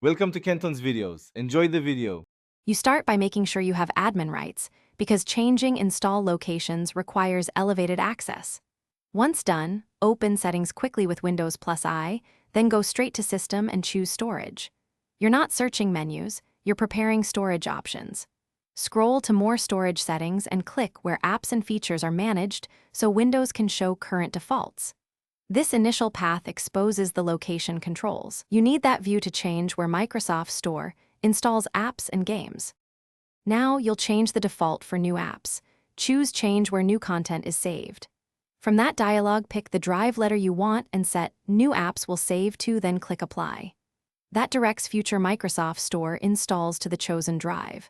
Welcome to Kenton's videos. Enjoy the video. You start by making sure you have admin rights, because changing install locations requires elevated access. Once done, open Settings quickly with Windows +I, then go straight to System and choose Storage. You're not searching menus, you're preparing storage options. Scroll to More Storage Settings and click where Apps and Features are managed so Windows can show current defaults. This initial path exposes the location controls. You need that view to change where Microsoft Store installs apps and games. Now you'll change the default for new apps. Choose Change where new content is saved. From that dialog, pick the drive letter you want and set New Apps will save to, then click Apply. That directs future Microsoft Store installs to the chosen drive.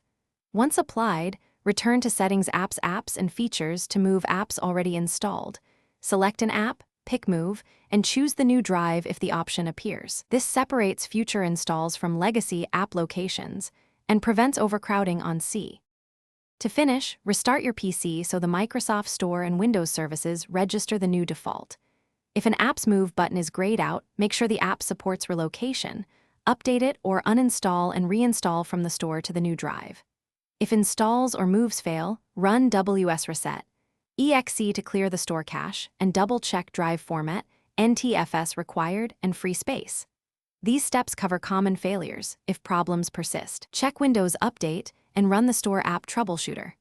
Once applied, return to Settings Apps and Features to move apps already installed. Select an app, pick Move, and choose the new drive if the option appears. This separates future installs from legacy app locations and prevents overcrowding on C. To finish, restart your PC so the Microsoft Store and Windows services register the new default. If an Apps Move button is grayed out, make sure the app supports relocation. Update it or uninstall and reinstall from the store to the new drive. If installs or moves fail, run WS Reset. EXE to clear the store cache, and double-check drive format, NTFS required, and free space. These steps cover common failures if problems persist. Check Windows Update and run the Store App Troubleshooter.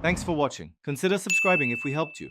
Thanks for watching. Consider subscribing if we helped you.